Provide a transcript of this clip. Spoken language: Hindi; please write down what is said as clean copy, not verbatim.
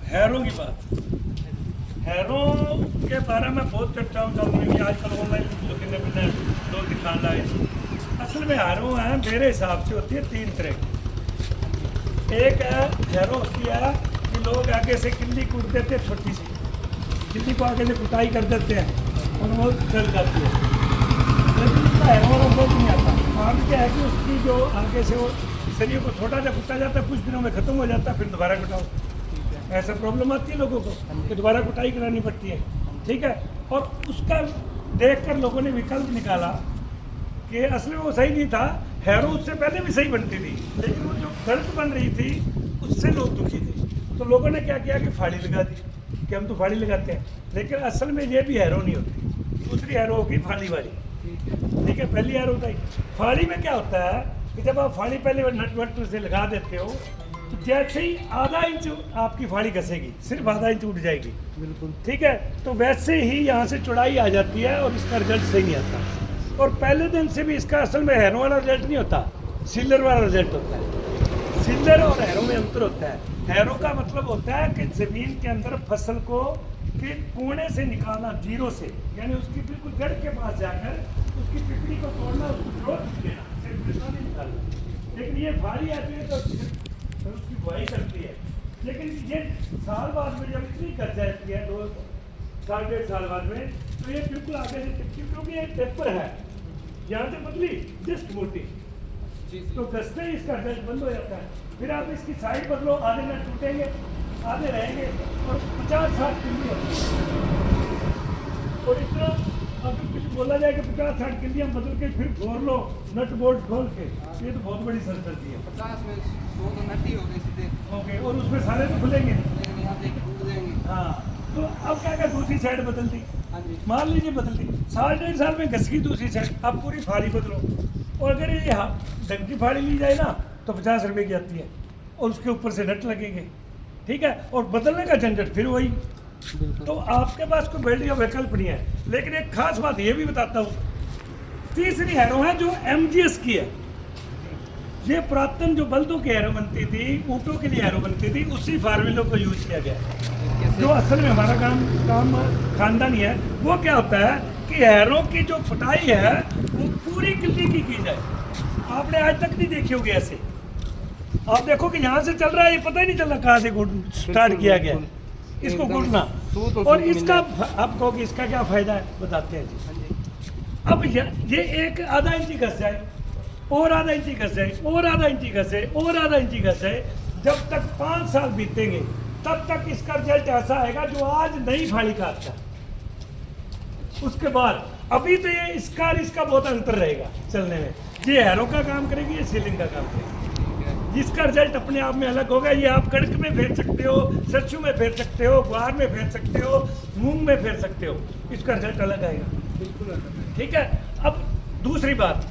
हैरों की बात, हैरों के बारे में बहुत चर्चाओं चल रही है आजकल ऑनलाइन, जो कितने कितने लोग दिखाने लगे। असल में हैरों है मेरे हिसाब से होती है तीन तरह की। एक है हैरों होती है कि लोग आगे से किल्ली कूट देते हैं, छोटी सी किल्ली को आगे से कुटाई कर देते हैं और वो जल जाती है, लेकिन इसका हैरों वाला बोझ नहीं आता। काम क्या है कि उसकी जो आगे से वो शरीर को छोटा सा कुटा जाता है, कुछ दिनों में ख़त्म हो जाता है, फिर दोबारा कुटाओ। ऐसा प्रॉब्लम आती है लोगों को कि दोबारा कुटाई करानी पड़ती है, ठीक है। और उसका देखकर लोगों ने विकल्प निकाला कि असल में वो सही नहीं था, हैरो उससे पहले भी सही बनती थी, लेकिन वो जो गलत बन रही थी उससे लोग दुखी थे। तो लोगों ने क्या किया कि फाड़ी लगा दी कि हम तो फाड़ी लगाते हैं, लेकिन असल में ये भी हैरो नहीं होती। दूसरी हैरो होगी फाड़ी वाली, ठीक है। पहली हैरो होता है फाड़ी में क्या होता है कि जब आप फाड़ी पहले नट वट से लगा देते हो तो जैसे ही आधा इंच आपकी फाड़ी घसेगी, सिर्फ आधा इंच उठ जाएगी, बिल्कुल ठीक है। तो वैसे ही यहाँ से चौड़ाई आ जाती है और इसका रिजल्ट सही नहीं आता। और पहले दिन से भी इसका असल में हैरो वाला रिजल्ट नहीं होता, सीलर वाला रिजल्ट होता है। सीलर और हैरो में अंतर होता है। हैरो का मतलब होता है कि ज़मीन के अंदर फसल को के कोने से निकालना, जीरो से, यानी उसकी बिल्कुल जड़ के पास जाकर उसकी पिपड़ी को तोड़ना, उसको ग्रोथ देना, सिर्फ इतना नहीं निकालना। लेकिन ये फाड़ी आती है तो उसकी बुआई करती है, लेकिन ये साल बाद में जब इतनी कट जाती है, 2 साल 1.5 साल बाद में, तो ये बिल्कुल आगे से टिकती, क्योंकि ये पेपर है यहाँ से पतली जस्ट मोटी, तो कसते ही इसका रिजल्ट बंद हो जाता है। फिर आप इसकी साइड बदलो, आधे नट टूटेंगे, आधे रहेंगे और 50-60 किलो और इतना। अगर कुछ बोला जाए कि 50-60 किलो हम बदल के फिर घोर लो नट बोल्ट खोल के, ये तो बहुत बड़ी सरदर्दी है। 50 में 100 तो नट ही हो गए सीधे, ओके, और उसमें सारे तो खुलेंगे, लेकिन यहाँ देख टूट जाएंगे। हाँ। तो अब क्या कर, दूसरी साइड बदल दी, हाँ जी, मान लीजिए बदल दी, 1.5 साल में घस गई दूसरी साइड, अब पूरी फाड़ी बदलो। और अगर ये ढंग की फाड़ी ली जाए ना तो 50 रुपये की आती है और उसके ऊपर से नट लगेंगे, ठीक है। और बदलने का झंझट फिर वही। तो आपके पास कोई बेल्ट या विकल्प नहीं है। लेकिन एक खास बात ये भी बताता हूँ, तीसरी हैरो है जो MGS की है। ये पुरातन जो बल्दों की हैरो बनती थी, ऊँटों के लिए हैरो बनती थी, उसी फार्मूलों को यूज किया गया। जो असल में हमारा काम खानदानी है, वो क्या होता है कि हैरों की जो फटाई है वो पूरी किल्ली की जाए। आपने आज तक नहीं देखी होगी ऐसे। आप देखो कि यहाँ से चल रहा है, ये पता ही नहीं चल रहा कहाँ से स्टार्ट किया गया इसको घुटना। और इसका आप कहो कि इसका क्या फायदा है, बताते हैं जी। अब ये एक आधा इंची घस जाए और आधा इंची घस जाए और आधा इंची घसे और आधा इंची घसे, जब तक 5 साल बीतेंगे तब तक इसका रिजल्ट ऐसा आएगा जो आज नई फाड़ी का आता है। उसके बाद अभी तो ये इसका और इसका बहुत अंतर रहेगा चलने में। ये हैरो का काम करेगी, ये सीलिंग का काम करेगी, जिसका रिजल्ट अपने आप में अलग होगा। ये आप कणक में फेर सकते हो, सरसों में फेर सकते हो, ग्वार में फेर सकते हो, मूंग में फेर सकते हो, इसका रिजल्ट अलग आएगा, बिल्कुल अलग, ठीक है। अब दूसरी बात,